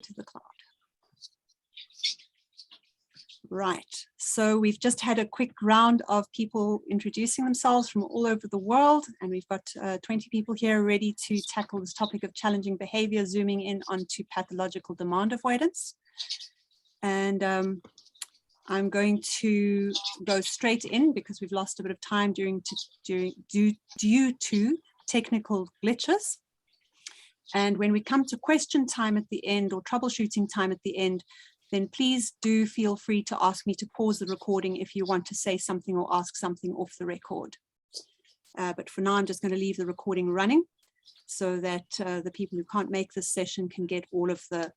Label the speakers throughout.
Speaker 1: to the cloud. Right, so we've just had a quick round of people introducing themselves from all over the world, and we've got 20 people here ready to tackle this topic of challenging behavior, zooming in onto pathological demand avoidance. And I'm going to go straight in because we've lost a bit of time due to technical glitches. And when we come to question time at the end or troubleshooting time at the end, then please do feel free to ask me to pause the recording if you want to say something or ask something off the record. But for now, I'm just going to leave the recording running so that the people who can't make this session can get all of the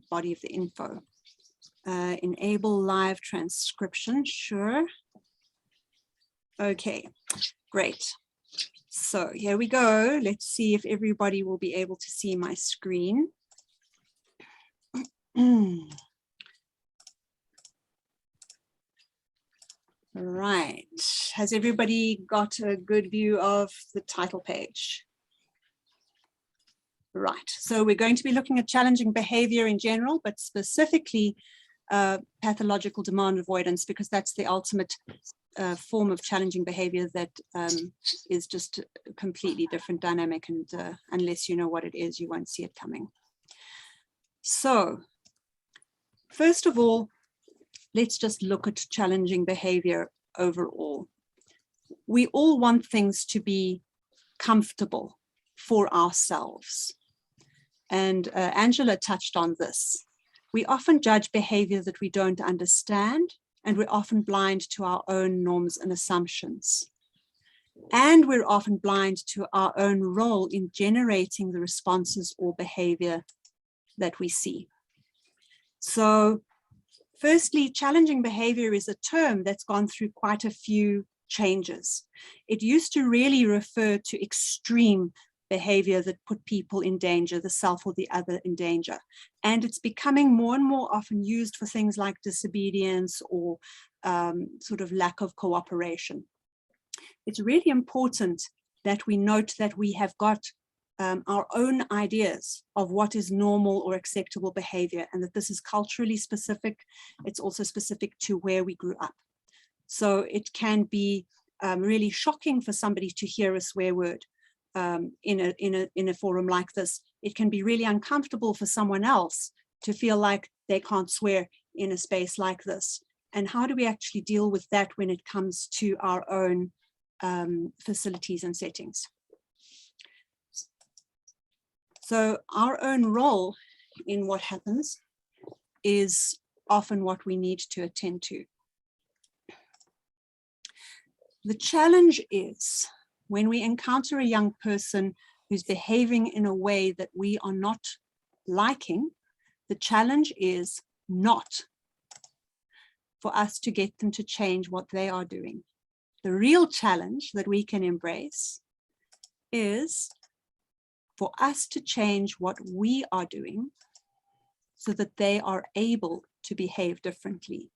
Speaker 1: body of the info. Enable live transcription, sure. Okay, great. So here we go. Let's see if everybody will be able to see my screen. Right, has everybody got a good view of the title page? Right, so we're going to be looking at challenging behavior in general, but specifically pathological demand avoidance, because that's the ultimate form of challenging behavior that is just a completely different dynamic, and unless you know what it is, you won't see it coming. So first of all, let's just look at challenging behavior overall. We all want things to be comfortable for ourselves. And Angela touched on this. We often judge behavior that we don't understand, and we're often blind to our own norms and assumptions. And we're often blind to our own role in generating the responses or behavior that we see. So firstly, challenging behavior is a term that's gone through quite a few changes. It used to really refer to extreme behavior that put people in danger, the self or the other in danger. And it's becoming more and more often used for things like disobedience or sort of lack of cooperation. It's really important that we note that we have got our own ideas of what is normal or acceptable behavior, and that this is culturally specific. It's also specific to where we grew up. So it can be really shocking for somebody to hear a swear word in a forum like this. It can be really uncomfortable for someone else to feel like they can't swear in a space like this. And how do we actually deal with that when it comes to our own facilities and settings? So our own role in what happens is often what we need to attend to. The challenge is when we encounter a young person who's behaving in a way that we are not liking, the challenge is not for us to get them to change what they are doing. The real challenge that we can embrace is for us to change what we are doing so that they are able to behave differently.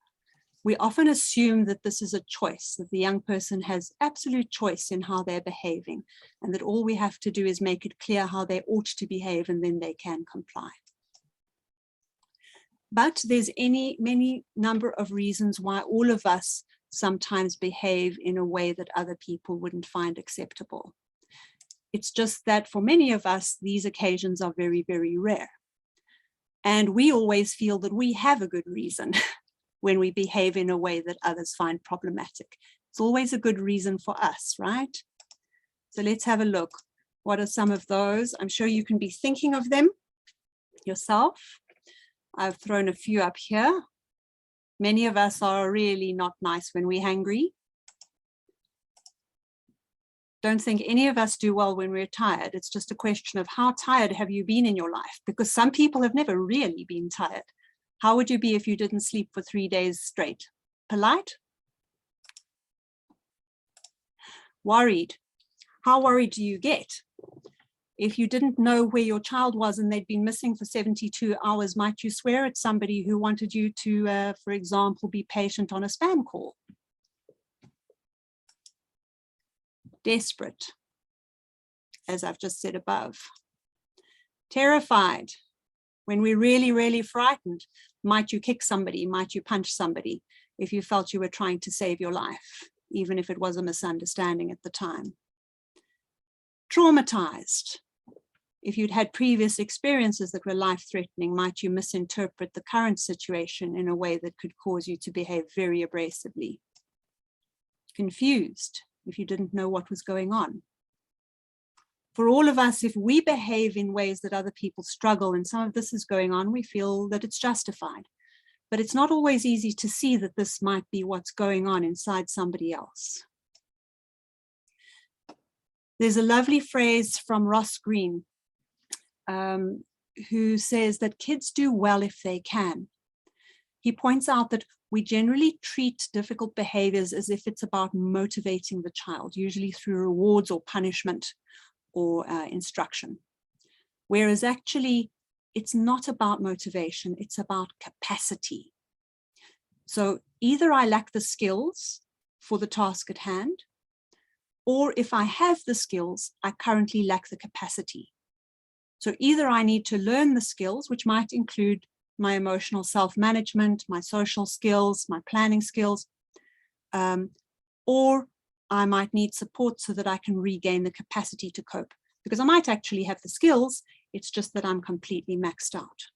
Speaker 1: We often assume that this is a choice, that the young person has absolute choice in how they're behaving, and that all we have to do is make it clear how they ought to behave, and then they can comply. But there's many number of reasons why all of us sometimes behave in a way that other people wouldn't find acceptable. It's just that for many of us, these occasions are very, very rare. And we always feel that we have a good reason when we behave in a way that others find problematic. It's always a good reason for us, right? So let's have a look. What are some of those? I'm sure you can be thinking of them yourself. I've thrown a few up here. Many of us are really not nice when we're hungry. Don't think any of us do well when we're tired. It's just a question of how tired have you been in your life? Because some people have never really been tired. How would you be if you didn't sleep for 3 days straight? Polite? Worried. How worried do you get? If you didn't know where your child was and they'd been missing for 72 hours, might you swear at somebody who wanted you to, for example, be patient on a spam call? Desperate, as I've just said above. Terrified. When we're really, really frightened, might you kick somebody? Might you punch somebody if you felt you were trying to save your life, even if it was a misunderstanding at the time? Traumatized. If you'd had previous experiences that were life-threatening, might you misinterpret the current situation in a way that could cause you to behave very abrasively? Confused, if you didn't know what was going on. For all of us, if we behave in ways that other people struggle and some of this is going on, we feel that it's justified. But it's not always easy to see that this might be what's going on inside somebody else. There's a lovely phrase from Ross Greene, who says that kids do well if they can. He points out that we generally treat difficult behaviors as if it's about motivating the child, usually through rewards or punishment or instruction. Whereas actually, it's not about motivation, it's about capacity. So either I lack the skills for the task at hand, or if I have the skills, I currently lack the capacity. So either I need to learn the skills, which might include my emotional self-management, my social skills, my planning skills, or I might need support so that I can regain the capacity to cope. Because I might actually have the skills, it's just that I'm completely maxed out.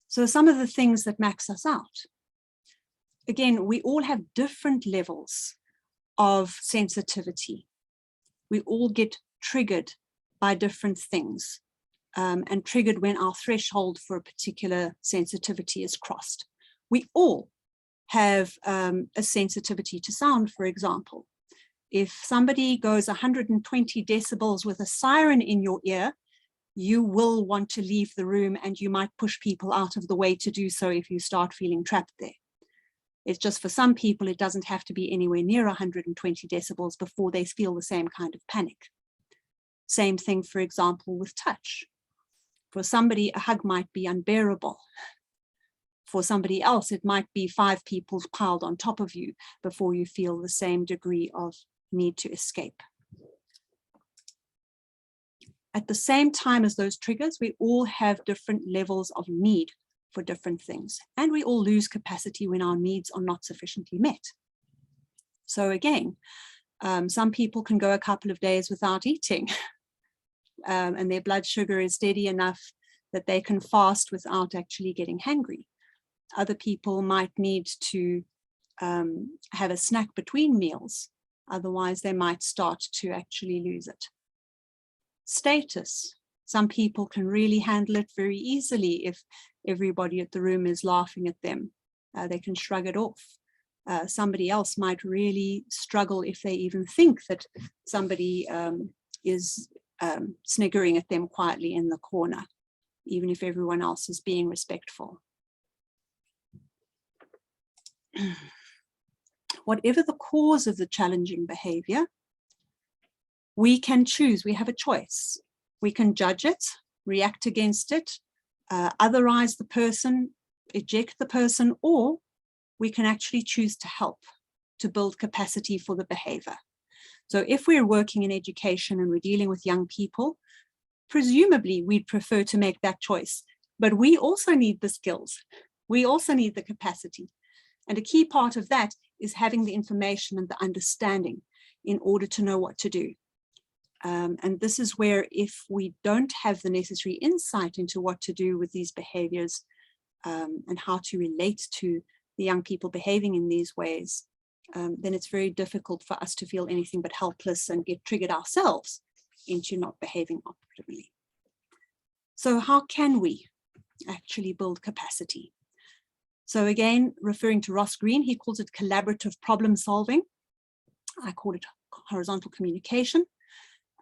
Speaker 1: So some of the things that max us out. Again, we all have different levels of sensitivity. We all get triggered by different things and triggered when our threshold for a particular sensitivity is crossed. We all have a sensitivity to sound, for example. If somebody goes 120 decibels with a siren in your ear, you will want to leave the room and you might push people out of the way to do so if you start feeling trapped there. It's just for some people, it doesn't have to be anywhere near 120 decibels before they feel the same kind of panic. Same thing, for example, with touch. For somebody, a hug might be unbearable. For somebody else, it might be 5 people piled on top of you before you feel the same degree of need to escape. At the same time as those triggers, we all have different levels of need for different things, and we all lose capacity when our needs are not sufficiently met. So again, some people can go a couple of days without eating, and their blood sugar is steady enough that they can fast without actually getting hangry. Other people might need to have a snack between meals, otherwise they might start to actually lose it. Status. Some people can really handle it very easily if everybody at the room is laughing at them. They can shrug it off. Somebody else might really struggle if they even think that somebody is sniggering at them quietly in the corner, even if everyone else is being respectful. Whatever the cause of the challenging behavior, we can choose, we have a choice. We can judge it, react against it, otherize the person, eject the person, or we can actually choose to help, to build capacity for the behavior. So if we're working in education and we're dealing with young people, presumably we'd prefer to make that choice, but we also need the skills. We also need the capacity. And a key part of that is having the information and the understanding in order to know what to do. And this is where if we don't have the necessary insight into what to do with these behaviors and how to relate to the young people behaving in these ways, then it's very difficult for us to feel anything but helpless and get triggered ourselves into not behaving optimally. So how can we actually build capacity? So again, referring to Ross Greene, he calls it collaborative problem solving. I call it horizontal communication.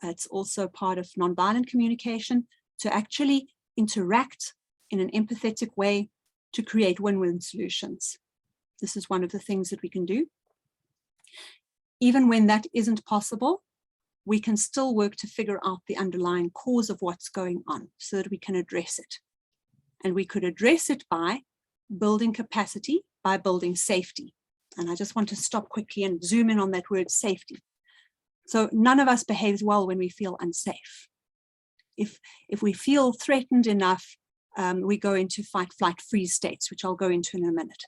Speaker 1: It's also part of nonviolent communication, to actually interact in an empathetic way to create win-win solutions. This is one of the things that we can do. Even when that isn't possible, we can still work to figure out the underlying cause of what's going on so that we can address it. And we could address it by building capacity, by building safety. And I just want to stop quickly and zoom in on that word safety. So none of us behaves well when we feel unsafe. If we feel threatened enough, we go into fight, flight, freeze states, which I'll go into in a minute.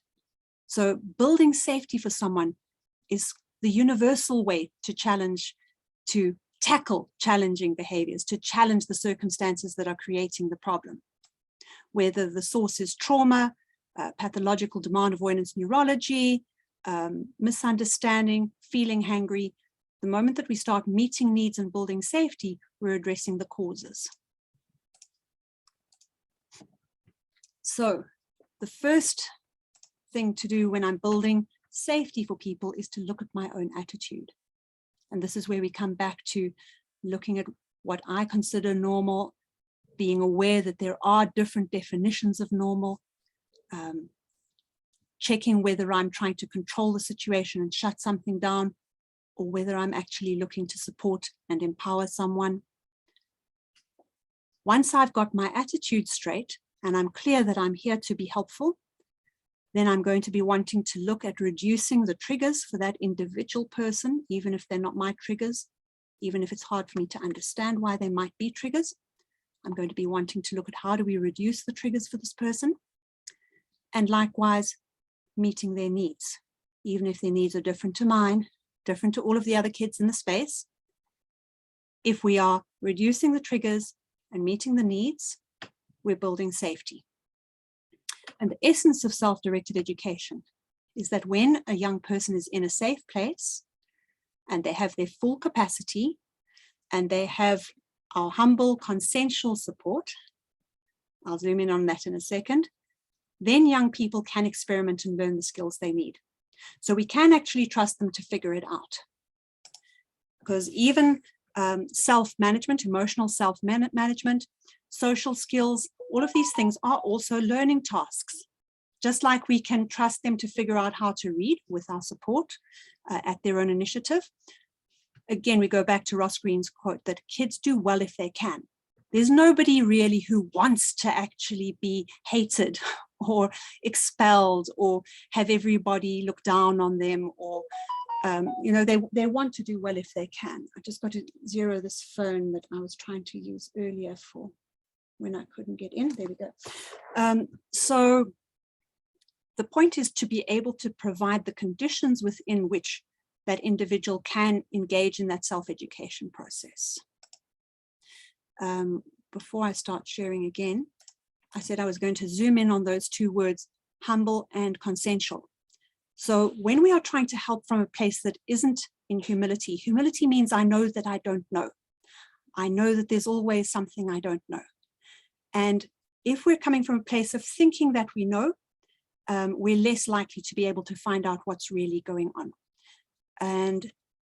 Speaker 1: So building safety for someone is the universal way to tackle challenging behaviors, to challenge the circumstances that are creating the problem. Whether the source is trauma, pathological demand avoidance neurology, misunderstanding, feeling hangry, the moment that we start meeting needs and building safety, we're addressing the causes. So the first thing to do when I'm building safety for people is to look at my own attitude. And this is where we come back to looking at what I consider normal, being aware that there are different definitions of normal, checking whether I'm trying to control the situation and shut something down, or whether I'm actually looking to support and empower someone. Once I've got my attitude straight and I'm clear that I'm here to be helpful, then I'm going to be wanting to look at reducing the triggers for that individual person, even if they're not my triggers, even if it's hard for me to understand why they might be triggers. I'm going to be wanting to look at how do we reduce the triggers for this person, and likewise meeting their needs, even if their needs are different to mine, different to all of the other kids in the space. If we are reducing the triggers and meeting the needs, we're building safety. And the essence of self-directed education is that when a young person is in a safe place and they have their full capacity and they have our humble consensual support, I'll zoom in on that in a second, then young people can experiment and learn the skills they need. So we can actually trust them to figure it out. Because even self-management, emotional self-management, social skills, all of these things are also learning tasks. Just like we can trust them to figure out how to read with our support at their own initiative. Again, we go back to Ross Greene's quote that kids do well if they can. There's nobody really who wants to actually be hated or expelled or have everybody look down on them, or they want to do well if they can. I just got to zero this phone that I was trying to use earlier for when I couldn't get in. There we go. So the point is to be able to provide the conditions within which that individual can engage in that self-education process. Before I start sharing again, I said I was going to zoom in on those two words, humble and consensual. So when we are trying to help from a place that isn't in humility, humility means I know that I don't know. I know that there's always something I don't know. And if we're coming from a place of thinking that we know, we're less likely to be able to find out what's really going on. And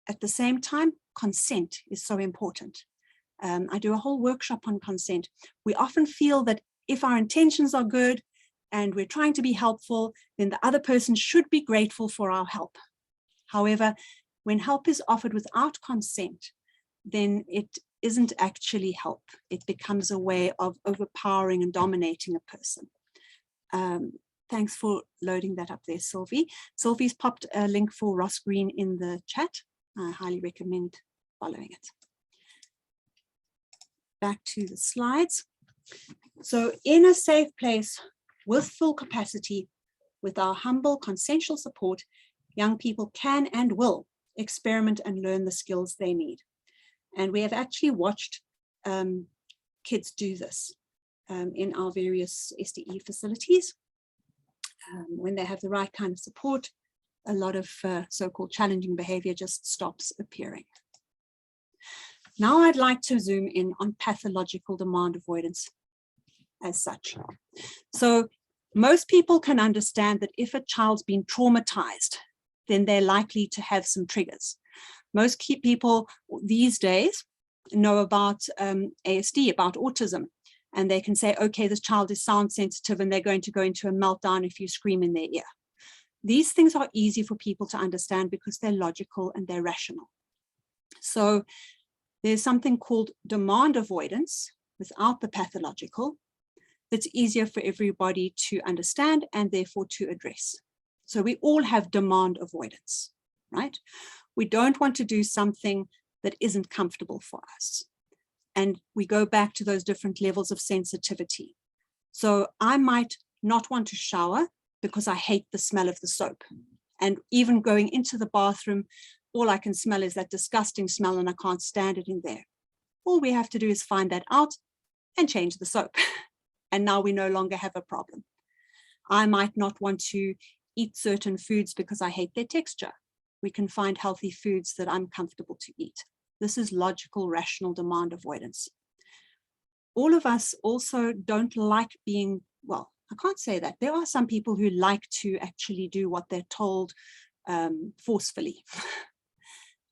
Speaker 1: at the same time, consent is so important. I do a whole workshop on consent. We often feel that if our intentions are good and we're trying to be helpful, then the other person should be grateful for our help. However, when help is offered without consent, then it isn't actually help. It becomes a way of overpowering and dominating a person. Thanks for loading that up there, Sylvie. Sylvie's popped a link for Ross Greene in the chat. I highly recommend following it. Back to the slides. So in a safe place with full capacity, with our humble consensual support, young people can and will experiment and learn the skills they need. And we have actually watched kids do this in our various SDE facilities. When they have the right kind of support, a lot of so-called challenging behavior just stops appearing. Now I'd like to zoom in on pathological demand avoidance as such. So most people can understand that if a child's been traumatized, then they're likely to have some triggers. Most people these days know about ASD, about autism, and they can say, okay, this child is sound sensitive and they're going to go into a meltdown if you scream in their ear. These things are easy for people to understand because they're logical and they're rational. So there's something called demand avoidance without the pathological that's easier for everybody to understand and therefore to address. So we all have demand avoidance, right? We don't want to do something that isn't comfortable for us. And we go back to those different levels of sensitivity. So I might not want to shower because I hate the smell of the soap. And even going into the bathroom, all I can smell is that disgusting smell and I can't stand it in there. All we have to do is find that out and change the soap. And now we no longer have a problem. I might not want to eat certain foods because I hate their texture. We can find healthy foods that I'm comfortable to eat. This is logical, rational demand avoidance. All of us also don't like being, well, I can't say that. There are some people who like to actually do what they're told forcefully.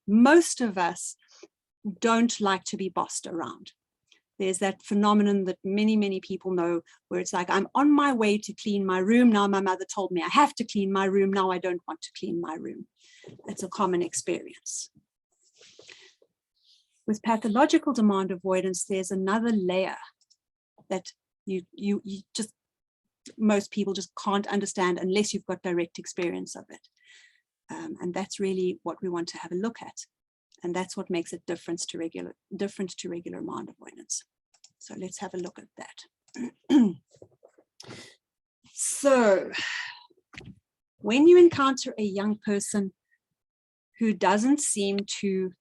Speaker 1: Most of us don't like to be bossed around. There's that phenomenon that many, many people know where it's like, I'm on my way to clean my room. Now my mother told me I have to clean my room. Now I don't want to clean my room. That's a common experience. With pathological demand avoidance, there's another layer that you just, most people just can't understand unless you've got direct experience of it. And that's really what we want to have a look at. And that's what makes it different to regular demand avoidance. So let's have a look at that. So when you encounter a young person who doesn't seem to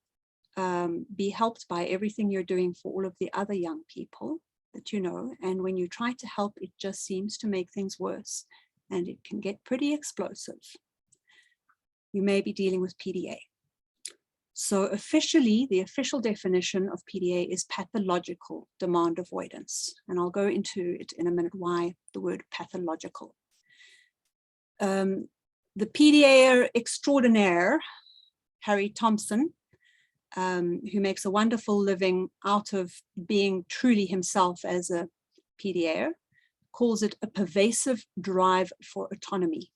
Speaker 1: be helped by everything you're doing for all of the other young people that you know, and when you try to help, it just seems to make things worse, and it can get pretty explosive. You may be dealing with PDA. So officially, the official definition of PDA is pathological demand avoidance. And I'll go into it in a minute, why the word pathological. The PDA extraordinaire, Harry Thompson, who makes a wonderful living out of being truly himself as a PDA, calls it a pervasive drive for autonomy.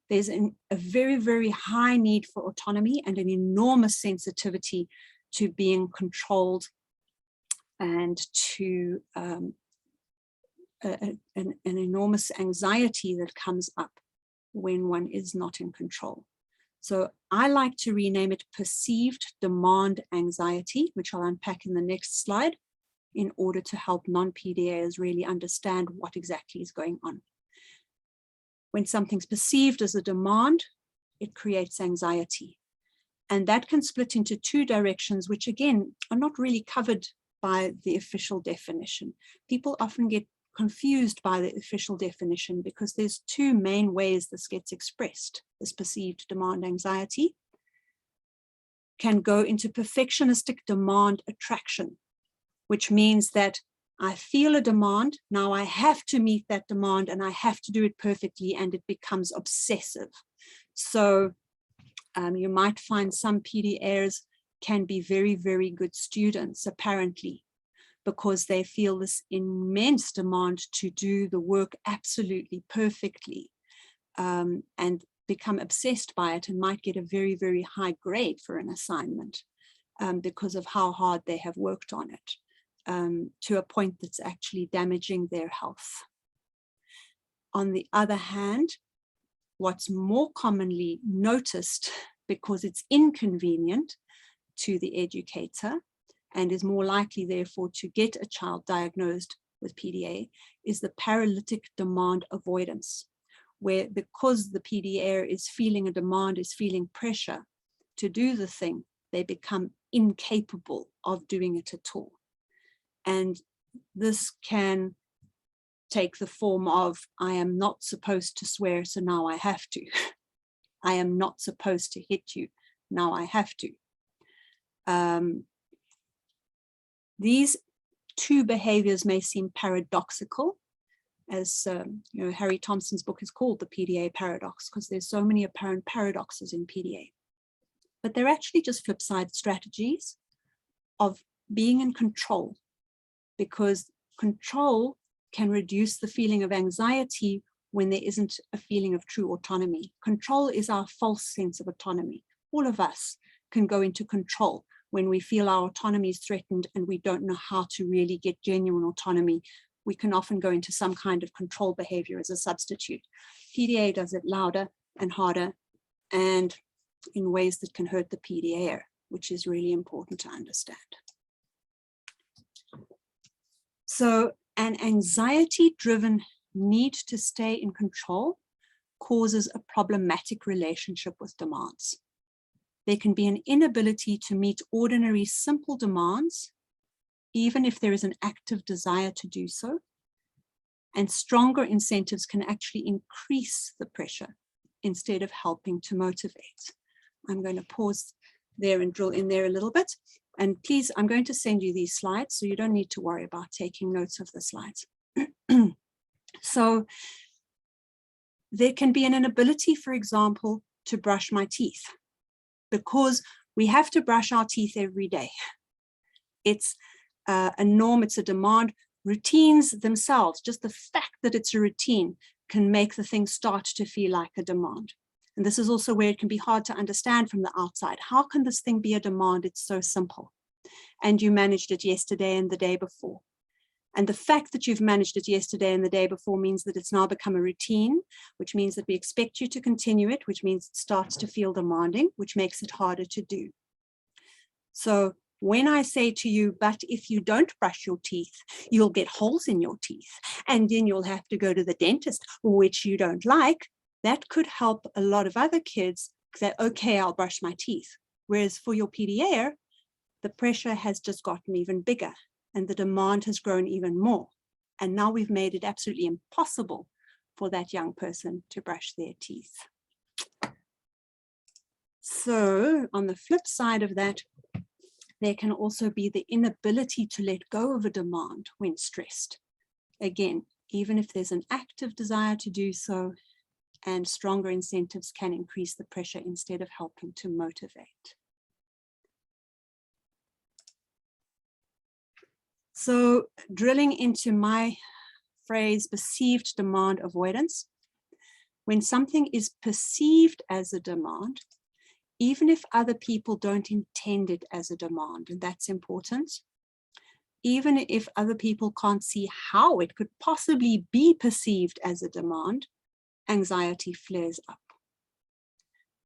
Speaker 1: There's a very, very high need for autonomy and an enormous sensitivity to being controlled and to an enormous anxiety that comes up when one is not in control. So I like to rename it perceived demand anxiety, which I'll unpack in the next slide in order to help non-PDAs really understand what exactly is going on. When something's perceived as a demand, it creates anxiety. And that can split into two directions, which again, are not really covered by the official definition. People often get confused by the official definition because there's two main ways this gets expressed. This perceived demand anxiety can go into perfectionistic demand attraction, which means that I feel a demand, now I have to meet that demand and I have to do it perfectly, and it becomes obsessive. So you might find some PDAs can be very, very good students, apparently, because they feel this immense demand to do the work absolutely perfectly and become obsessed by it and might get a very, very high grade for an assignment because of how hard they have worked on it. To a point that's actually damaging their health. On the other hand, what's more commonly noticed, because it's inconvenient to the educator and is more likely therefore to get a child diagnosed with PDA, is the paralytic demand avoidance, where because the PDA is feeling a demand, is feeling pressure to do the thing, they become incapable of doing it at all. And this can take the form of, I am not supposed to swear, so now I have to. I am not supposed to hit you, now I have to. These two behaviors may seem paradoxical, as you know, Harry Thompson's book is called The PDA Paradox, because there's so many apparent paradoxes in PDA. But they're actually just flip side strategies of being in control, because control can reduce the feeling of anxiety when there isn't a feeling of true autonomy. Control is our false sense of autonomy. All of us can go into control when we feel our autonomy is threatened and we don't know how to really get genuine autonomy. We can often go into some kind of control behavior as a substitute. PDA does it louder and harder and in ways that can hurt the PDA, which is really important to understand. So an anxiety-driven need to stay in control causes a problematic relationship with demands. There can be an inability to meet ordinary simple demands, even if there is an active desire to do so. And stronger incentives can actually increase the pressure instead of helping to motivate. I'm going to pause there and drill in there a little bit. And please, I'm going to send you these slides, so you don't need to worry about taking notes of the slides. So there can be an inability, for example, to brush my teeth, because we have to brush our teeth every day. It's a norm, it's a demand. Routines themselves, just the fact that it's a routine, can make the thing start to feel like a demand. And this is also where it can be hard to understand from the outside. How can this thing be a demand? It's so simple. And you managed it yesterday and the day before. And the fact that you've managed it yesterday and the day before means that it's now become a routine, which means that we expect you to continue it, which means it starts to feel demanding, which makes it harder to do. So when I say to you, but if you don't brush your teeth, you'll get holes in your teeth, and then you'll have to go to the dentist, which you don't like, that could help a lot of other kids say, okay, I'll brush my teeth. Whereas for your PDA, the pressure has just gotten even bigger and the demand has grown even more. And now we've made it absolutely impossible for that young person to brush their teeth. So on the flip side of that, there can also be the inability to let go of a demand when stressed. Again, even if there's an active desire to do so, and stronger incentives can increase the pressure instead of helping to motivate. So drilling into my phrase, perceived demand avoidance, when something is perceived as a demand, even if other people don't intend it as a demand, and that's important, even if other people can't see how it could possibly be perceived as a demand, anxiety flares up.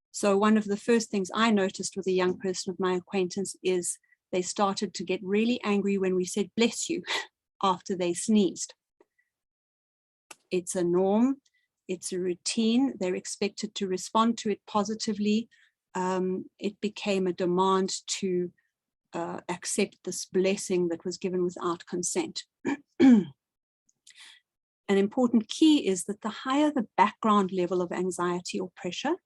Speaker 1: So one of the first things I noticed with a young person of my acquaintance is they started to get really angry when we said, bless you, after they sneezed. It's a norm, it's a routine, they're expected to respond to it positively. It became a demand to accept this blessing that was given without consent. An important key is that the higher the background level of anxiety or pressure,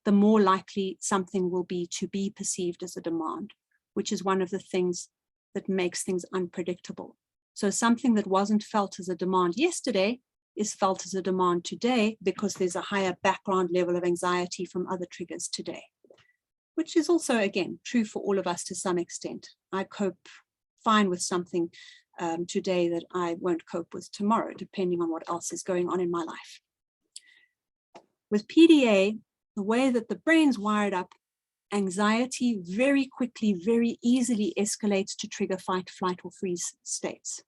Speaker 1: the more likely something will be to be perceived as a demand, which is one of the things that makes things unpredictable. So something that wasn't felt as a demand yesterday is felt as a demand today because there's a higher background level of anxiety from other triggers today, which is also, again, true for all of us to some extent. I cope fine with something today that I won't cope with tomorrow, depending on what else is going on in my life. With PDA, the way that the brain's wired up, anxiety very quickly, very easily escalates to trigger fight, flight, or freeze states.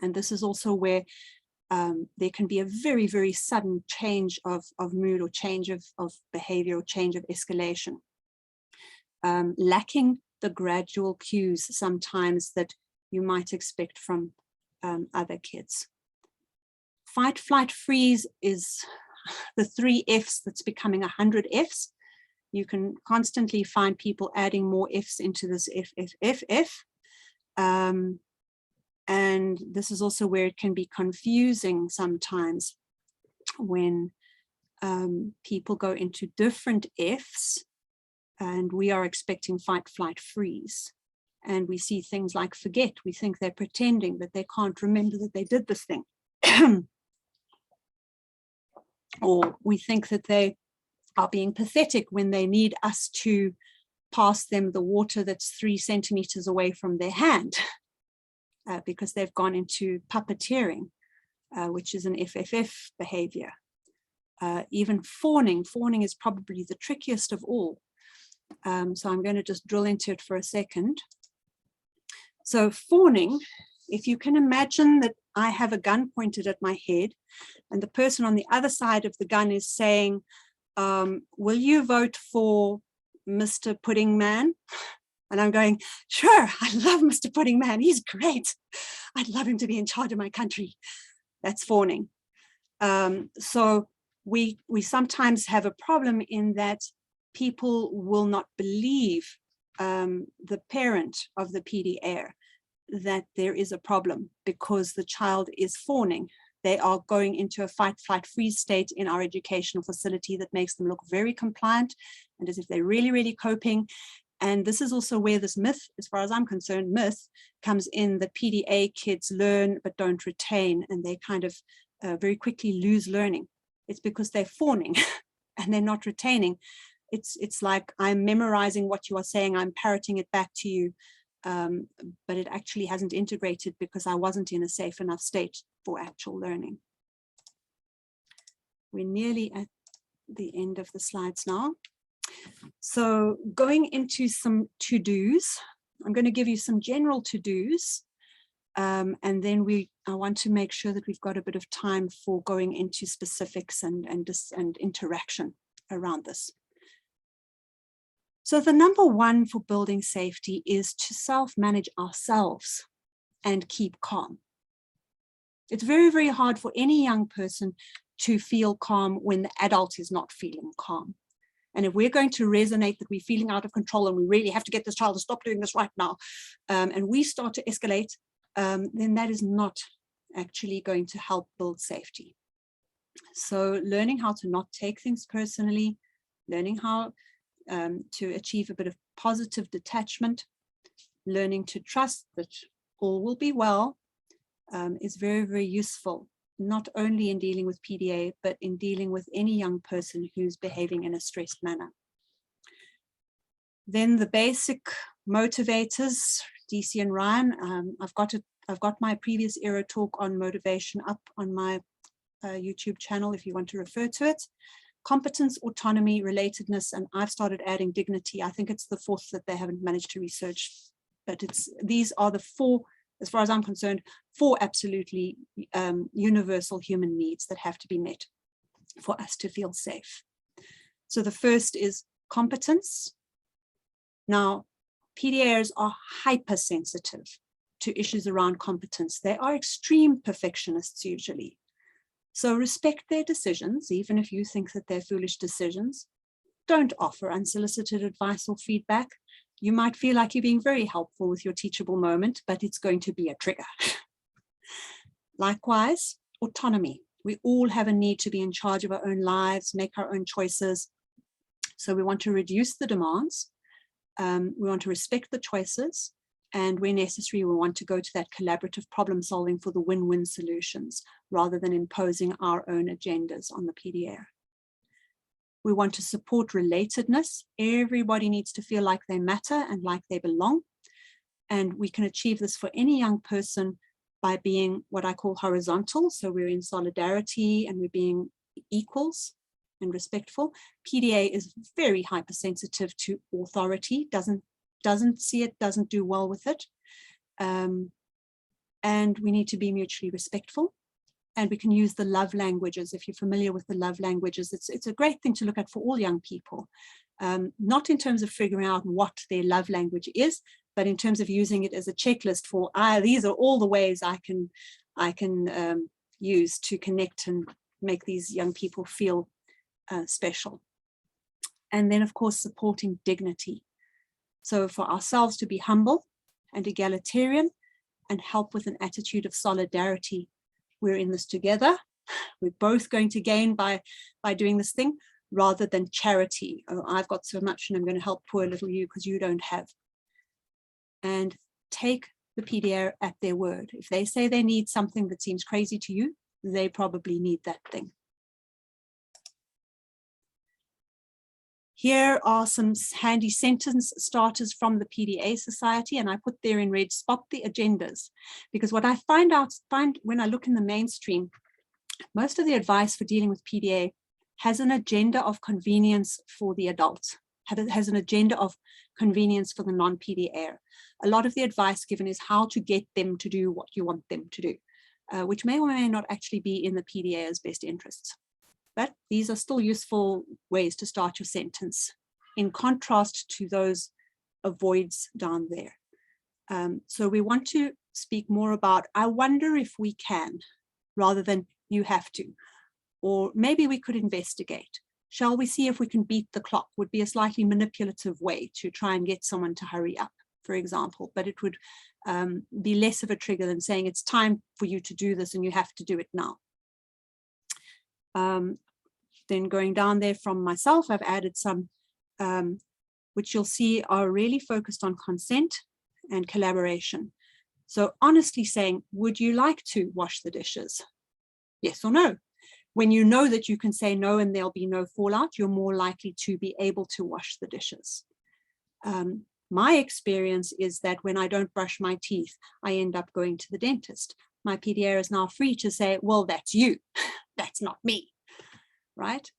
Speaker 1: And this is also where there can be a very, very sudden change of mood or change of behavior or change of escalation. Lacking the gradual cues sometimes that you might expect from other kids. Fight, flight, freeze is the 3 Fs that's becoming 100 Fs. You can constantly find people adding more Fs into this F. And this is also where it can be confusing sometimes when people go into different Fs and we are expecting fight, flight, freeze. And we see things like forget. We think they're pretending that they can't remember that they did this thing. Or we think that they are being pathetic when they need us to pass them the water that's 3 centimeters away from their hand because they've gone into puppeteering, which is an FFF behavior. Even fawning. Fawning is probably the trickiest of all. So I'm going to just drill into it for a second. So fawning, if you can imagine that I have a gun pointed at my head and the person on the other side of the gun is saying, will you vote for Mr. Pudding Man? And I'm going, sure, I love Mr. Pudding Man. He's great. I'd love him to be in charge of my country. That's fawning. So we sometimes have a problem in that people will not believe the parent of the PD heir that there is a problem because the child is fawning. They are going into a fight, flight, freeze state in our educational facility that makes them look very compliant and as if they're really, really coping. And this is also where this myth, as far as I'm concerned, myth comes in, that PDA kids learn but don't retain, and they kind of very quickly lose learning. It's because they're fawning and they're not retaining. It's like I'm memorizing what you are saying, I'm parroting it back to you, but it actually hasn't integrated because I wasn't in a safe enough state for actual learning. We're nearly at the end of the slides now. So going into some to-dos, I'm going to give you some general to-dos, and then I want to make sure that we've got a bit of time for going into specifics and interaction around this. So the number one for building safety is to self-manage ourselves and keep calm. It's very, very hard for any young person to feel calm when the adult is not feeling calm. And if we're going to resonate that we're feeling out of control and we really have to get this child to stop doing this right now, and we start to escalate, then that is not actually going to help build safety. So learning how to not take things personally, learning how to achieve a bit of positive detachment, learning to trust that all will be well, is very, very useful, not only in dealing with PDA, but in dealing with any young person who's behaving in a stressed manner. Then the basic motivators, DC and Ryan, I've got my previous AERO talk on motivation up on my YouTube channel if you want to refer to it. Competence, autonomy, relatedness, and I've started adding dignity. I think it's the fourth that they haven't managed to research, but these are the four, as far as I'm concerned, four absolutely universal human needs that have to be met for us to feel safe. So the first is competence. Now, PDAs are hypersensitive to issues around competence. They are extreme perfectionists usually. So respect their decisions, even if you think that they're foolish decisions. Don't offer unsolicited advice or feedback. You might feel like you're being very helpful with your teachable moment, but it's going to be a trigger. Likewise, autonomy. We all have a need to be in charge of our own lives, make our own choices. So we want to reduce the demands. We want to respect the choices. And where necessary, we want to go to that collaborative problem solving for the win-win solutions rather than imposing our own agendas on the PDA. We want to support relatedness. Everybody needs to feel like they matter and like they belong. And we can achieve this for any young person by being what I call horizontal. So we're in solidarity and we're being equals and respectful. PDA is very hypersensitive to authority, doesn't see it, doesn't do well with it. And we need to be mutually respectful. And we can use the love languages. If you're familiar with the love languages, it's a great thing to look at for all young people. Not in terms of figuring out what their love language is, but in terms of using it as a checklist for, these are all the ways I can use to connect and make these young people feel special. And then, of course, supporting dignity. So for ourselves to be humble and egalitarian and help with an attitude of solidarity. We're in this together. We're both going to gain by doing this thing rather than charity. Oh, I've got so much and I'm going to help poor little you because you don't have. And take the PDA at their word. If they say they need something that seems crazy to you, they probably need that thing. Here are some handy sentence starters from the PDA Society, and I put there in red, spot the agendas, because what I find when I look in the mainstream, most of the advice for dealing with PDA has an agenda of convenience for the adult, has an agenda of convenience for the non-PDA. A lot of the advice given is how to get them to do what you want them to do, which may or may not actually be in the PDA's best interests. But these are still useful ways to start your sentence, in contrast to those avoids down there. So we want to speak more about, I wonder if we can, rather than you have to, or maybe we could investigate. Shall we see if we can beat the clock? Would be a slightly manipulative way to try and get someone to hurry up, for example, but it would be less of a trigger than saying it's time for you to do this and you have to do it now. Then going down there from myself, I've added some, which you'll see are really focused on consent and collaboration. So honestly saying, would you like to wash the dishes? Yes or no? When you know that you can say no and there'll be no fallout, you're more likely to be able to wash the dishes. My experience is that when I don't brush my teeth, I end up going to the dentist. My PDA is now free to say, well, that's you, that's not me, right?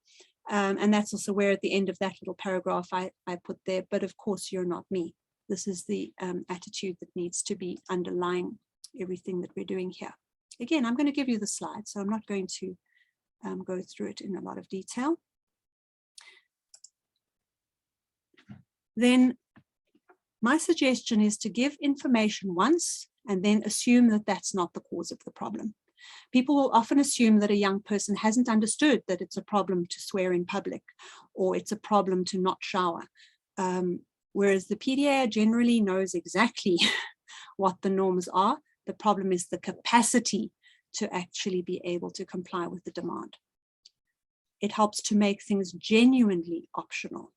Speaker 1: And that's also where at the end of that little paragraph I put there, but of course you're not me. This is the attitude that needs to be underlying everything that we're doing here. Again, I'm going to give you the slide, so I'm not going to go through it in a lot of detail. Then my suggestion is to give information once and then assume that that's not the cause of the problem. People will often assume that a young person hasn't understood that it's a problem to swear in public or it's a problem to not shower. Whereas the PDA generally knows exactly what the norms are. The problem is the capacity to actually be able to comply with the demand. It helps to make things genuinely optional.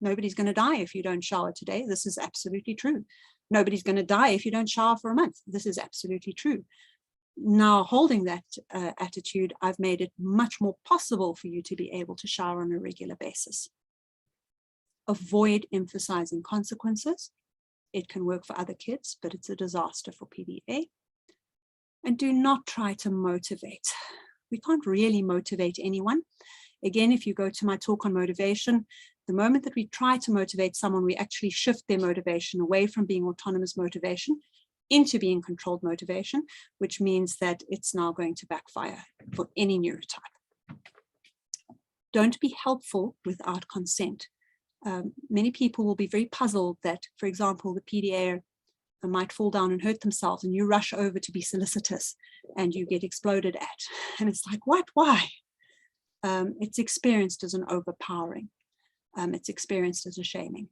Speaker 1: Nobody's going to die if you don't shower today. This is absolutely true. Nobody's going to die if you don't shower for a month. This is absolutely true. Now, holding that attitude, I've made it much more possible for you to be able to shower on a regular basis. Avoid emphasizing consequences. It can work for other kids, but it's a disaster for PDA. And do not try to motivate. We can't really motivate anyone. Again, if you go to my talk on motivation, the moment that we try to motivate someone, we actually shift their motivation away from being autonomous motivation into being controlled motivation, which means that it's now going to backfire for any neurotype. Don't be helpful without consent. Many people will be very puzzled that, for example, the PDA might fall down and hurt themselves and you rush over to be solicitous and you get exploded at. And it's like, what? Why? It's experienced as an overpowering. It's experienced as a shaming.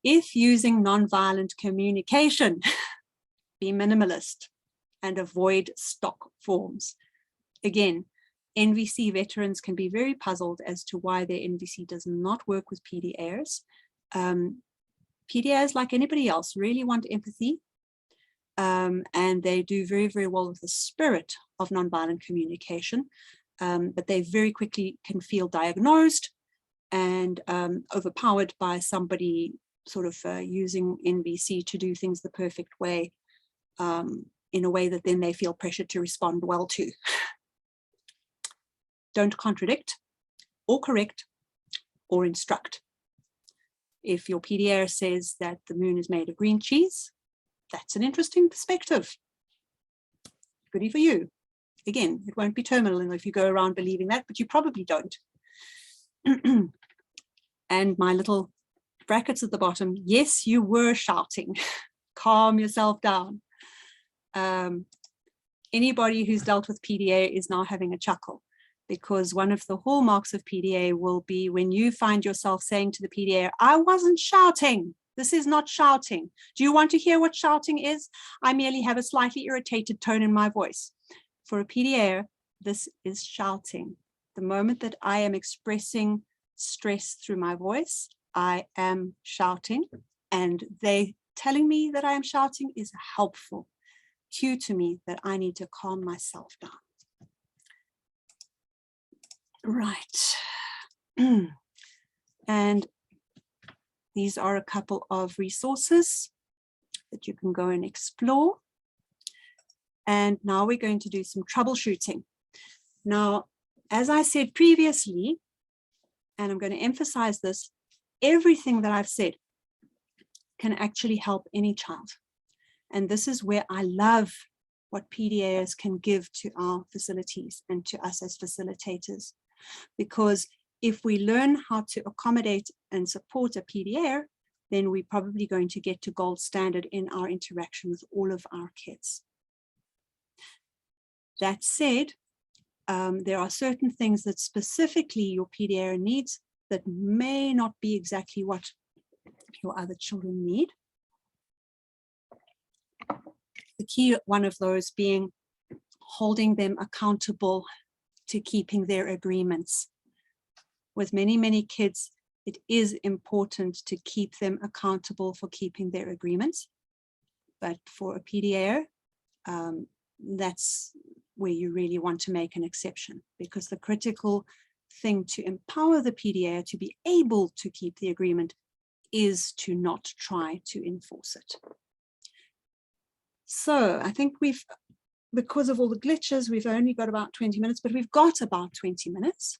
Speaker 1: If using nonviolent communication, be minimalist and avoid stock forms. Again, NVC veterans can be very puzzled as to why their NVC does not work with PDAs. PDAs, like anybody else, really want empathy, and they do very, very well with the spirit of nonviolent communication, but they very quickly can feel diagnosed and overpowered by somebody sort of using NVC to do things the perfect way, in a way that then they feel pressured to respond well to. Don't contradict or correct or instruct. If your PDA says that the moon is made of green cheese, that's an interesting perspective. Goodie for you. Again, it won't be terminal if you go around believing that, but you probably don't. And my little brackets at the bottom, yes, you were shouting. Calm yourself down. Anybody who's dealt with PDA is now having a chuckle, because one of the hallmarks of PDA will be when you find yourself saying to the PDA, I wasn't shouting. This is not shouting. Do you want to hear what shouting is? I merely have a slightly irritated tone in my voice. For a PDA, this is shouting. The moment that I am expressing stress through my voice, I am shouting, and they telling me that I am shouting is a helpful cue to me that I need to calm myself down. Right. And these are a couple of resources that you can go and explore. And now we're going to do some troubleshooting. Now, as I said previously, and I'm going to emphasize this, everything that I've said can actually help any child. And this is where I love what PDAs can give to our facilities and to us as facilitators. Because if we learn how to accommodate and support a PDA, then we're probably going to get to gold standard in our interaction with all of our kids. That said, there are certain things that specifically your PDA needs that may not be exactly what your other children need. The key one of those being holding them accountable to keeping their agreements. With many, many kids, it is important to keep them accountable for keeping their agreements. But for a PDA, that's where you really want to make an exception, because the critical thing to empower the PDA to be able to keep the agreement is to not try to enforce it. So I think because of all the glitches, we've only got about 20 minutes, but we've got about 20 minutes.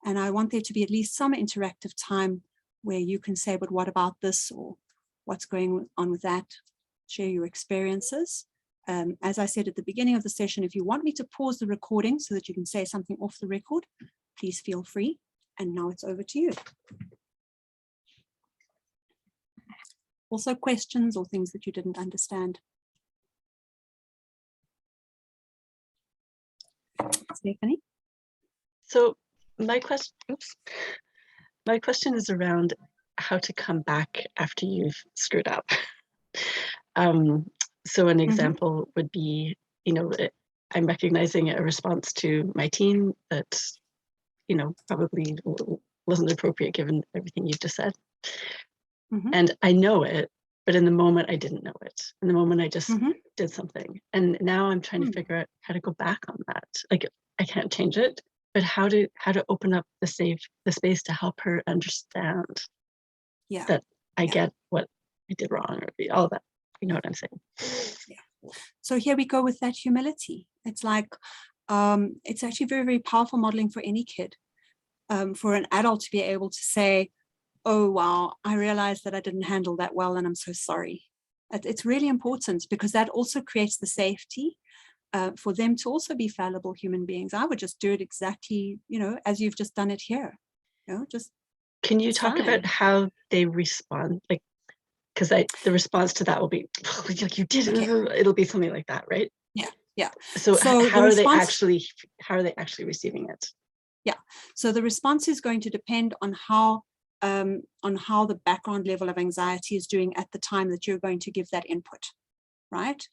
Speaker 1: And I want there to be at least some interactive time where you can say, but what about this? Or what's going on with that? Share your experiences. As I said at the beginning of the session, if you want me to pause the recording so that you can say something off the record, please feel free. And now it's over to you. Also questions or things that you didn't understand. Stephanie?
Speaker 2: So my question is around how to come back after you've screwed up. So an example would be, you know, I'm recognizing a response to my teen that, you know, probably wasn't appropriate given everything you've just said. And I know it, but in the moment I didn't know it. In the moment I just did something. And now I'm trying to figure out how to go back on that. Like, I can't change it, but how to open up the space to help her understand that I get what I did wrong, or all that. You know what I'm saying?
Speaker 1: Yeah. So here we go with that humility. It's like, it's actually very, very powerful modeling for any kid. For an adult to be able to say, oh, wow, I realized that I didn't handle that well, and I'm so sorry. It's really important, because that also creates the safety for them to also be fallible human beings. I would just do it exactly, you know, as you've just done it here. You know, just.
Speaker 2: Can you talk about how they respond? Like, because the response to that will be, like, you did it. Okay. It'll be something like that, right?
Speaker 1: Yeah, yeah.
Speaker 2: So how are they actually receiving it?
Speaker 1: Yeah. So the response is going to depend on how the background level of anxiety is doing at the time that you're going to give that input, right?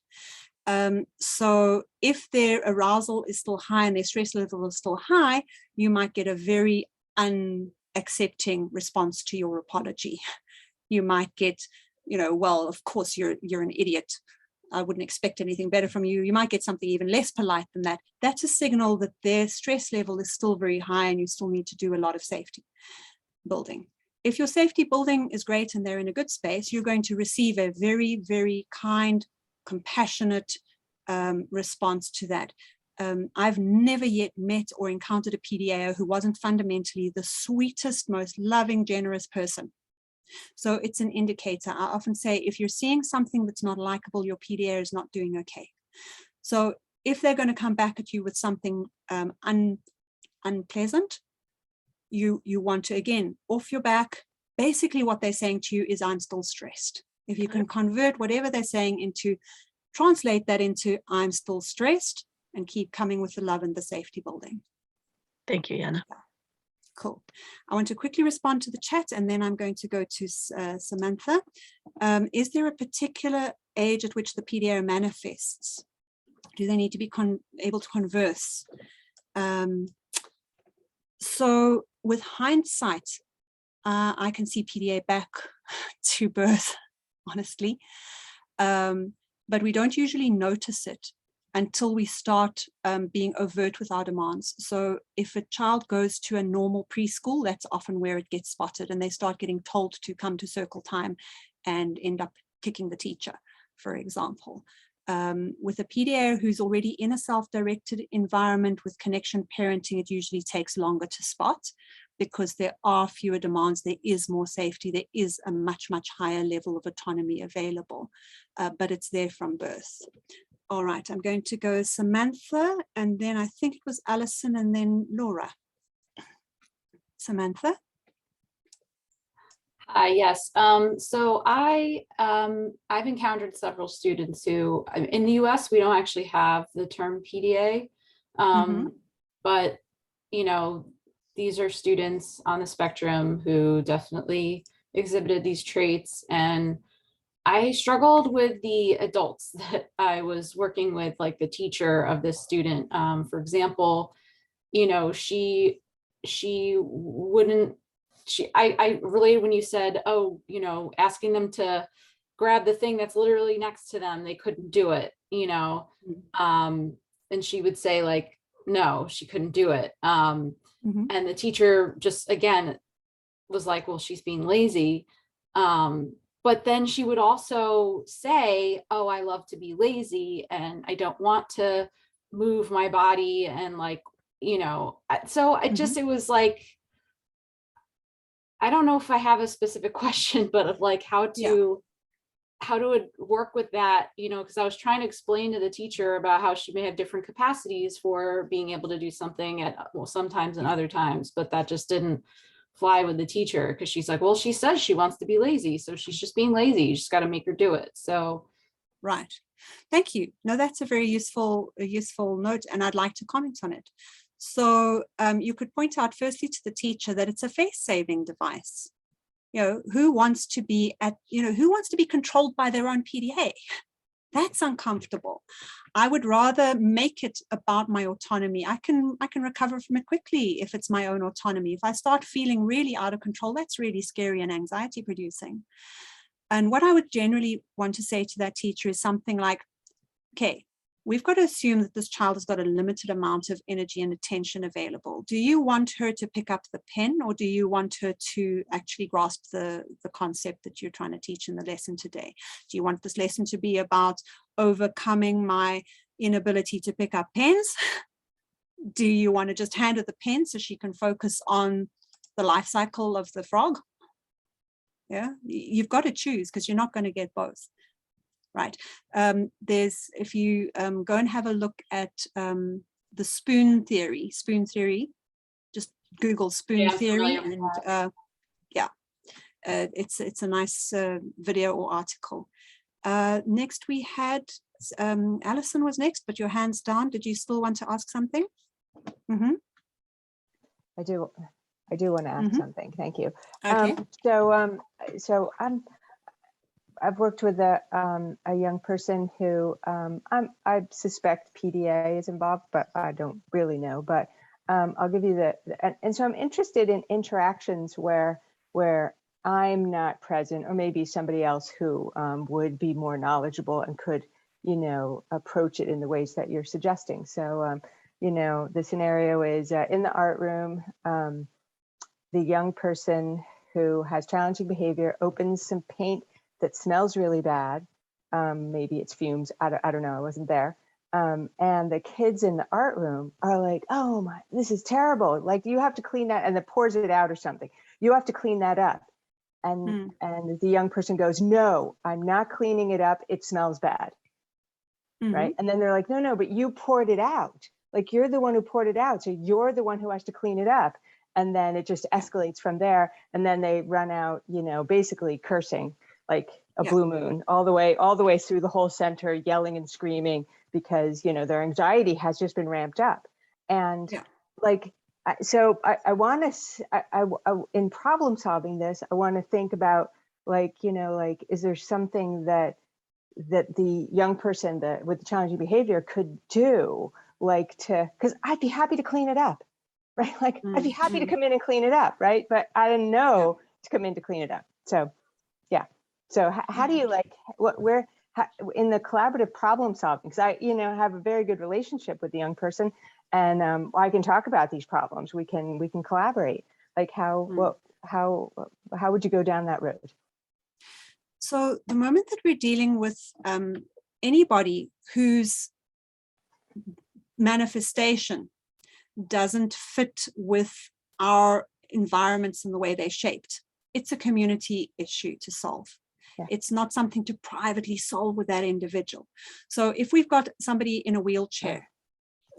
Speaker 1: So if their arousal is still high and their stress level is still high, you might get a very unaccepting response to your apology. You might get, you know, well, of course you're an idiot. I wouldn't expect anything better from you. You might get something even less polite than that. That's a signal that their stress level is still very high and you still need to do a lot of safety building. If your safety building is great and they're in a good space, you're going to receive a very, very kind, compassionate response to that. I've never yet met or encountered a PDAO who wasn't fundamentally the sweetest, most loving, generous person. So it's an indicator. I often say, if you're seeing something that's not likable, your PDA is not doing okay. So if they're going to come back at you with something unpleasant, you want to, again, off your back. Basically what they're saying to you is, I'm still stressed. If you can convert whatever they're saying into, translate that into, I'm still stressed, and keep coming with the love and the safety building.
Speaker 2: Thank you, Jana.
Speaker 1: Cool. I want to quickly respond to the chat, and then I'm going to go to Samantha. Is there a particular age at which the PDA manifests? Do they need to be able to converse? So with hindsight, I can see PDA back to birth, honestly. But we don't usually notice it until we start being overt with our demands. So if a child goes to a normal preschool, that's often where it gets spotted, and they start getting told to come to circle time and end up kicking the teacher, for example. With a PDA who's already in a self-directed environment with connection parenting, it usually takes longer to spot, because there are fewer demands, there is more safety, there is a much, much higher level of autonomy available, but it's there from birth. All right, I'm going to go Samantha, and then I think it was Alison, and then Laura. Samantha?
Speaker 3: Hi, yes. So I've encountered several students who, in the US, we don't actually have the term PDA, but you know, these are students on the spectrum who definitely exhibited these traits, and I struggled with the adults that I was working with, like the teacher of this student. For example, you know, I related when you said, oh, you know, asking them to grab the thing that's literally next to them, they couldn't do it, you know. And she would say like, no, she couldn't do it. And the teacher just, again, was like, well, she's being lazy. But then she would also say, oh, I love to be lazy and I don't want to move my body. And like, you know, so I just, it was like, I don't know if I have a specific question, but of like how to work with that, you know, because I was trying to explain to the teacher about how she may have different capacities for being able to do something at, well, sometimes and other times, but that just didn't fly with the teacher because she's like, well, she says she wants to be lazy, so she's just being lazy. You just got to make her do it. So,
Speaker 1: right. Thank you. No, that's a very useful note, and I'd like to comment on it. So you could point out firstly to the teacher that it's a face-saving device. You know, who wants to be controlled by their own PDA? That's uncomfortable. I would rather make it about my autonomy. I can recover from it quickly if it's my own autonomy. If I start feeling really out of control, that's really scary and anxiety producing. And what I would generally want to say to that teacher is something like, okay, we've got to assume that this child has got a limited amount of energy and attention available. Do you want her to pick up the pen, or do you want her to actually grasp the concept that you're trying to teach in the lesson today? Do you want this lesson to be about overcoming my inability to pick up pens? Do you want to just hand her the pen so she can focus on the life cycle of the frog? Yeah, you've got to choose because you're not going to get both. Right. If you go and have a look at the spoon theory, just Google spoon theory, and it's a nice video or article. Next we had Alison was next, but your hand's down. Did you still want to ask something?
Speaker 4: I do want to ask something. Thank you.
Speaker 1: Okay.
Speaker 4: So I've worked with a young person who I suspect PDA is involved, but I don't really know. But I'll give you and so I'm interested in interactions where I'm not present, or maybe somebody else who would be more knowledgeable and could, you know, approach it in the ways that you're suggesting. So, you know, the scenario is in the art room, the young person who has challenging behavior opens some paint that smells really bad. Maybe it's fumes. I don't know. I wasn't there. And the kids in the art room are like, oh my, this is terrible. Like, you have to clean that, and it pours it out or something. You have to clean that up. And the young person goes, no, I'm not cleaning it up. It smells bad. Right. And then they're like, no, but you poured it out. Like, you're the one who poured it out. So you're the one who has to clean it up. And then it just escalates from there. And then they run out, you know, basically cursing like a blue moon all the way through the whole center, yelling and screaming because, you know, their anxiety has just been ramped up. And like, so I want to, in problem solving this, I want to think about like, you know, like, is there something that the young person with the challenging behavior could do, like because I'd be happy to clean it up, right? Like I'd be happy to come in and clean it up, right? But I didn't know to come in to clean it up. So yeah. So how do you like in the collaborative problem solving? Because I, you know, have a very good relationship with the young person, and I can talk about these problems. We can collaborate. Like how would you go down that road?
Speaker 1: So the moment that we're dealing with anybody whose manifestation doesn't fit with our environments and the way they're shaped, it's a community issue to solve. It's not something to privately solve with that individual. So if we've got somebody in a wheelchair,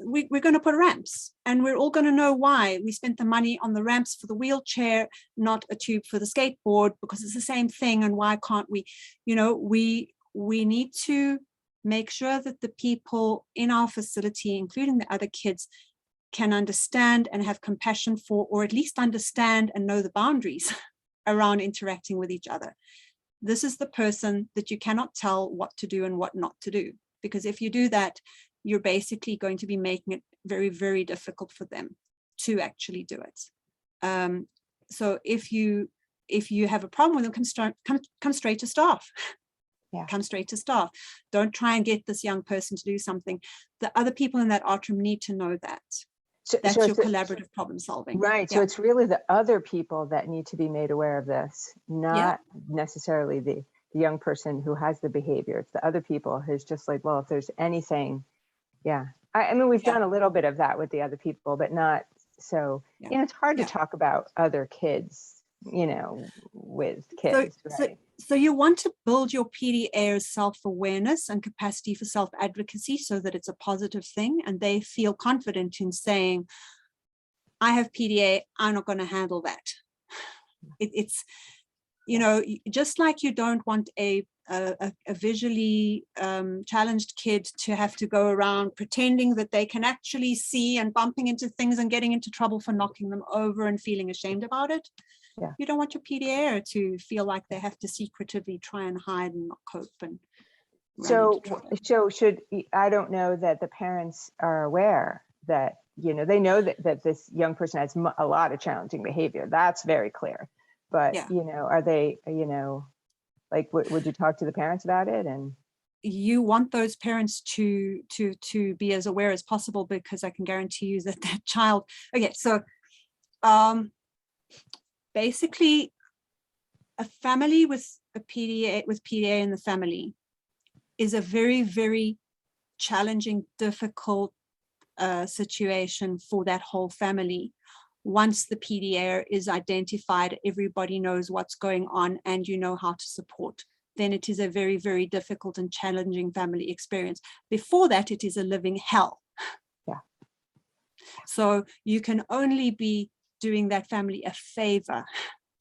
Speaker 1: we're going to put ramps, and we're all going to know why we spent the money on the ramps for the wheelchair, not a tube for the skateboard, because it's the same thing. And why can't we, we need to make sure that the people in our facility, including the other kids, can understand and have compassion for, or at least understand and know the boundaries around interacting with each other. This is the person that you cannot tell what to do and what not to do, because if you do that, you're basically going to be making it very, very difficult for them to actually do it. So if you have a problem with them, come straight to staff.
Speaker 4: Yeah.
Speaker 1: Come straight to staff. Don't try and get this young person to do something. The other people in that art room need to know that. That's your collaborative problem solving.
Speaker 4: Right. So it's really the other people that need to be made aware of this, not necessarily the young person who has the behavior. It's the other people who's just like, well, if there's anything, I mean, we've done a little bit of that with the other people, but not so, it's hard to talk about other kids, with kids, right?
Speaker 1: So you want to build your PDA's self-awareness and capacity for self-advocacy so that it's a positive thing, and they feel confident in saying, I have PDA, I'm not going to handle that. It's, just like you don't want a visually challenged kid to have to go around pretending that they can actually see and bumping into things and getting into trouble for knocking them over and feeling ashamed about it.
Speaker 4: Yeah.
Speaker 1: You don't want your PDA to feel like they have to secretively try and hide and not cope. And
Speaker 4: so should, I don't know that the parents are aware that, they know that this young person has a lot of challenging behavior. That's very clear. But, are they, like, would you talk to the parents about it? And
Speaker 1: you want those parents to be as aware as possible, because I can guarantee you that that child, so basically a family with PDA in the family is a very, very challenging, difficult situation for that whole family. Once the PDA is identified, everybody knows what's going on and you know how to support. Then it is a very, very difficult and challenging family experience. Before that, it is a living hell.
Speaker 4: Yeah.
Speaker 1: So you can only be doing that family a favor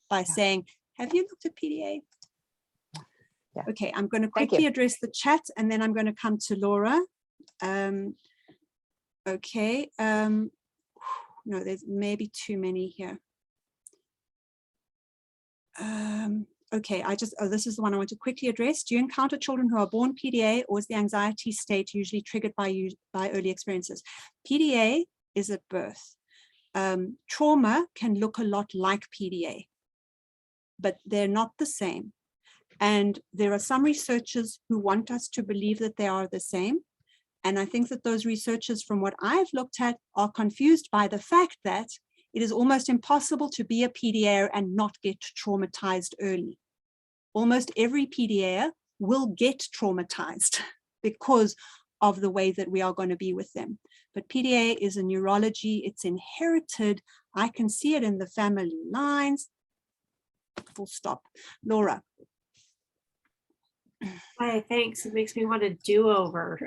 Speaker 1: by saying, have you looked at PDA?
Speaker 4: Yeah.
Speaker 1: Okay, I'm going to quickly address the chat, and then I'm going to come to Laura. Okay. No, there's maybe too many here. Okay, this is the one I want to quickly address. Do you encounter children who are born PDA, or is the anxiety state usually triggered by early experiences? PDA is at birth. Trauma can look a lot like PDA, but they're not the same. And there are some researchers who want us to believe that they are the same. And I think that those researchers, from what I've looked at, are confused by the fact that it is almost impossible to be a PDA and not get traumatized early. Almost every PDA will get traumatized because of the way that we are going to be with them. But PDA is a neurology, it's inherited. I can see it in the family lines. Full stop. Laura.
Speaker 5: Hi, thanks. It makes me want a do-over.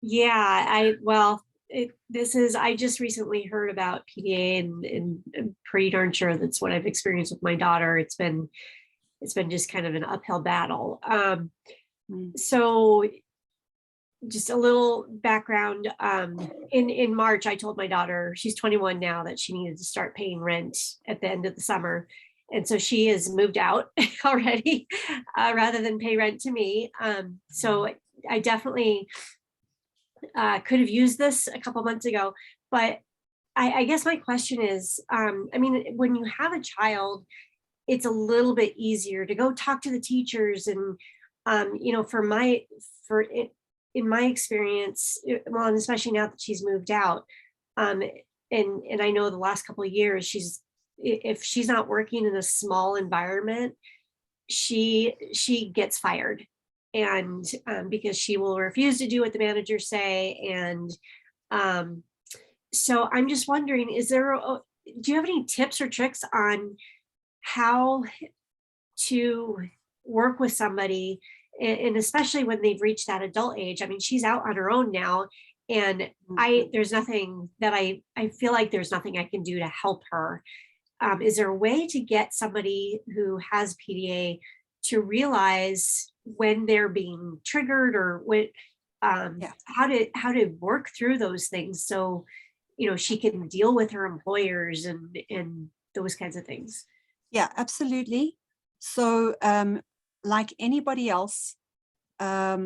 Speaker 1: Yeah.
Speaker 5: I just recently heard about PDA, and I'm pretty darn sure that's what I've experienced with my daughter. It's been just kind of an uphill battle. So just a little background. In March, I told my daughter, she's 21 now, that she needed to start paying rent at the end of the summer. And so she has moved out already rather than pay rent to me. So I definitely could have used this a couple months ago. But I guess my question is, when you have a child, it's a little bit easier to go talk to the teachers. And, in my experience, well, and especially now that she's moved out, and I know the last couple of years, if she's not working in a small environment, she gets fired, and because she will refuse to do what the managers say. And so I'm just wondering, do you have any tips or tricks on how to work with somebody, and especially when they've reached that adult age. I mean, she's out on her own now, and there's nothing that I feel like there's nothing I can do to help her. Is there a way to get somebody who has PDA to realize when they're being triggered, or when, how to work through those things, so, you know, she can deal with her employers and those kinds of things?
Speaker 1: Yeah, absolutely. So like anybody else, a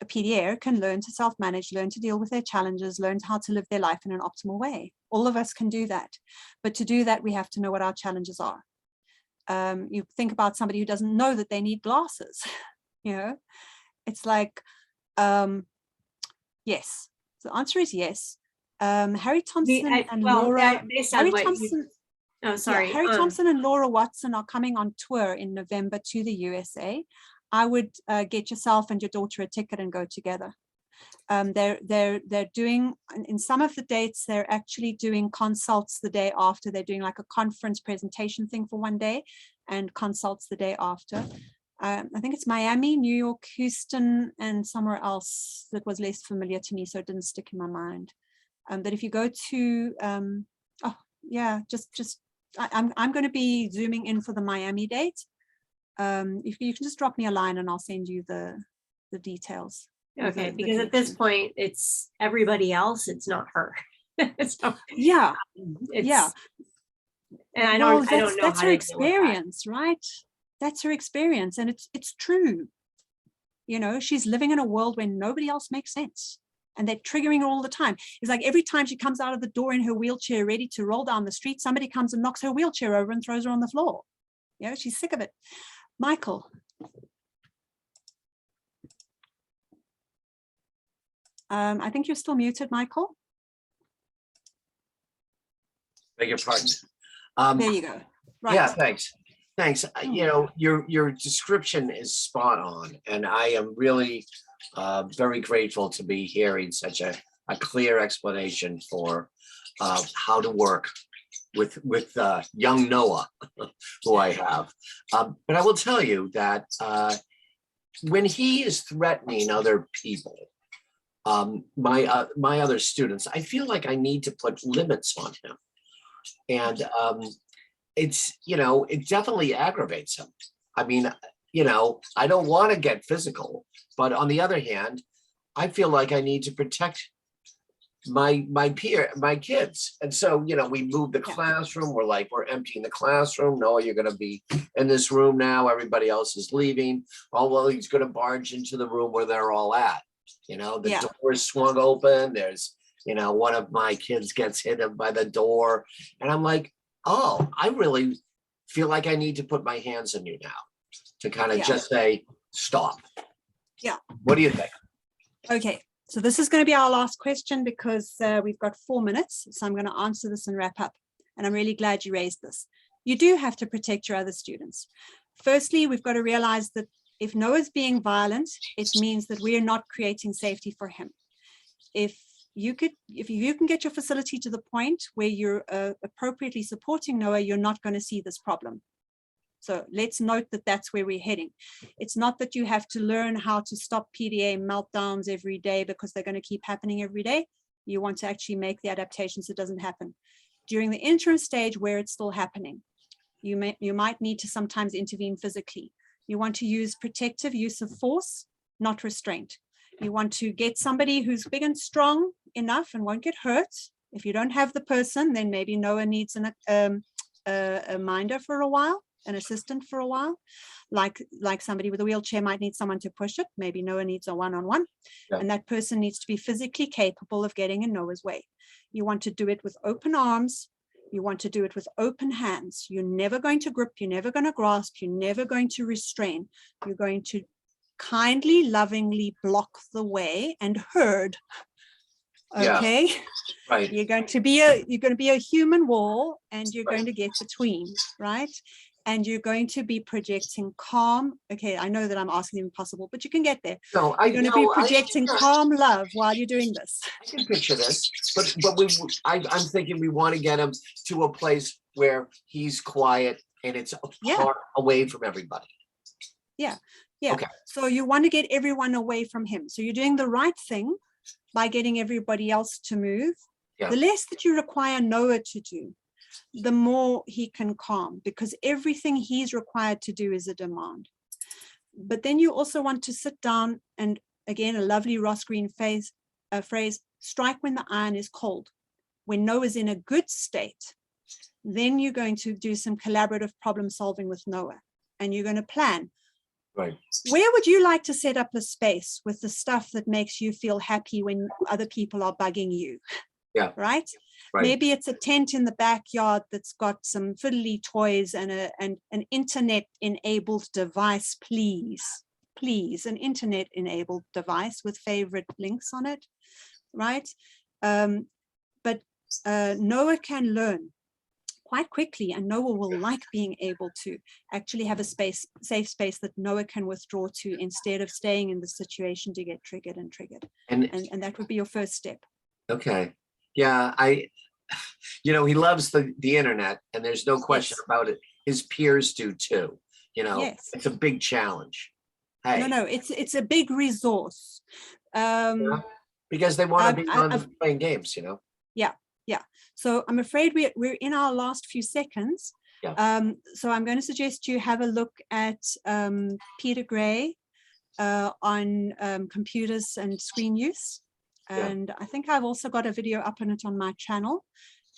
Speaker 1: PDA can learn to self-manage, learn to deal with their challenges, learn how to live their life in an optimal way. All of us can do that. But to do that, we have to know what our challenges are. You think about somebody who doesn't know that they need glasses, you know, it's like, yes. So the answer is yes. Harry Thompson and Laura. Harry Thompson.
Speaker 5: Oh, sorry.
Speaker 1: Yeah, Harry Thompson and Laura Watson are coming on tour in November to the USA. I would get yourself and your daughter a ticket and go together. They're doing, in some of the dates, they're actually doing consults the day after. They're doing like a conference presentation thing for one day and consults the day after. I think it's Miami, New York, Houston, and somewhere else that was less familiar to me, so it didn't stick in my mind. But if you go to, I'm going to be zooming in for the Miami date. If you can just drop me a line and I'll send you the details.
Speaker 5: Okay, because at this point it's everybody else, it's not her. So,
Speaker 1: yeah, yeah.
Speaker 5: And I don't know.
Speaker 1: That's her experience, right? That's her experience, and it's true. You know, she's living in a world where nobody else makes sense, and they're triggering her all the time. It's like every time she comes out of the door in her wheelchair, ready to roll down the street, somebody comes and knocks her wheelchair over and throws her on the floor. You know, she's sick of it. Michael. I think you're still muted, Michael.
Speaker 6: Beg your pardon.
Speaker 1: There you go. Right.
Speaker 6: Yeah, thanks. Thanks. You know, your description is spot on, and I am really very grateful to be hearing such a clear explanation for how to work with young Noah, who I have. But I will tell you that when he is threatening other people, my other students, I feel like I need to put limits on him. And it's, you know, it definitely aggravates him. I mean, you know, I don't want to get physical, but on the other hand, I feel like I need to protect my kids. And so, you know, we moved the classroom. We're emptying the classroom. No, you're going to be in this room now. Everybody else is leaving. Oh, well, he's going to barge into the room where they're all at. You know, the door is swung open. There's, you know, one of my kids gets hit by the door. And I'm like, oh, I really feel like I need to put my hands on you now to kind of just say, stop.
Speaker 1: Yeah.
Speaker 6: What do you think?
Speaker 1: Okay. So this is going to be our last question because we've got 4 minutes. So I'm going to answer this and wrap up. And I'm really glad you raised this. You do have to protect your other students. Firstly, we've got to realize that if Noah's being violent, it means that we're not creating safety for him. If you can get your facility to the point where you're appropriately supporting Noah, you're not going to see this problem. So let's note that that's where we're heading. It's not that you have to learn how to stop PDA meltdowns every day because they're going to keep happening every day. You want to actually make the adaptations so it doesn't happen. During the interim stage where it's still happening, you might need to sometimes intervene physically. You want to use protective use of force, not restraint. You want to get somebody who's big and strong enough and won't get hurt. If you don't have the person, then maybe Noah needs a minder for a while, an assistant for a while, like somebody with a wheelchair might need someone to push it. Maybe Noah needs a one-on-one, and that person needs to be physically capable of getting in Noah's way. You want to do it with open arms. You want to do it with open hands. You're never going to grip. You're never going to grasp. You're never going to restrain. You're going to kindly, lovingly block the way and herd. Okay.
Speaker 6: Yeah, right.
Speaker 1: You're going to be a human wall, and you're going to get between, right? And you're going to be projecting calm. Okay, I know that I'm asking the impossible, but you can get there.
Speaker 6: No,
Speaker 1: you're going to be projecting calm love while you're doing this.
Speaker 6: I can picture this, but I'm thinking we want to get him to a place where he's quiet and it's far away from everybody.
Speaker 1: Yeah, Yeah.
Speaker 6: Okay.
Speaker 1: So you want to get everyone away from him. So you're doing the right thing by getting everybody else to move.
Speaker 6: Yeah.
Speaker 1: The less that you require Noah to do, the more he can calm, because everything he's required to do is a demand. But then you also want to sit down and, again, a lovely Ross Green phrase, strike when the iron is cold. When Noah's in a good state, then you're going to do some collaborative problem solving with Noah, and you're going to plan.
Speaker 6: Right.
Speaker 1: Where would you like to set up a space with the stuff that makes you feel happy when other people are bugging you?
Speaker 6: Yeah.
Speaker 1: Right?
Speaker 6: Right.
Speaker 1: Maybe it's a tent in the backyard that's got some fiddly toys and an internet-enabled device, please. Please, an internet-enabled device with favorite links on it, right? But Noah can learn quite quickly, and Noah will like being able to actually have a safe space that Noah can withdraw to instead of staying in the situation to get triggered. And that would be your first step.
Speaker 6: Okay. Yeah, he loves the internet, and there's no question about it. His peers do too.
Speaker 1: Yes.
Speaker 6: It's a big challenge. Hey.
Speaker 1: No, it's a big resource.
Speaker 6: Yeah, because they want to be on playing games,
Speaker 1: Yeah. So I'm afraid we're in our last few seconds.
Speaker 6: Yeah.
Speaker 1: So I'm going to suggest you have a look at Peter Gray on computers and screen use. And I think I've also got a video up on it on my channel.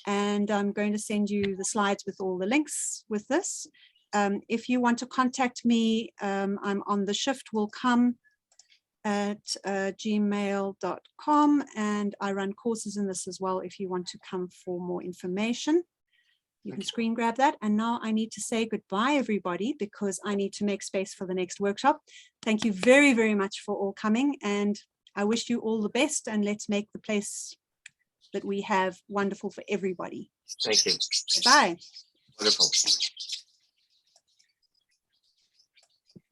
Speaker 1: And I'm going to send you the slides with all the links with this. If you want to contact me, I'm on the shift will come at gmail.com, and I run courses in this as well if you want to come for more information. You can screen grab that. And now I need to say goodbye, everybody, because I need to make space for the next workshop. Thank you very, very much for all coming, and I wish you all the best, and let's make the place that we have wonderful for everybody.
Speaker 6: Thank you.
Speaker 1: Bye.
Speaker 6: Wonderful.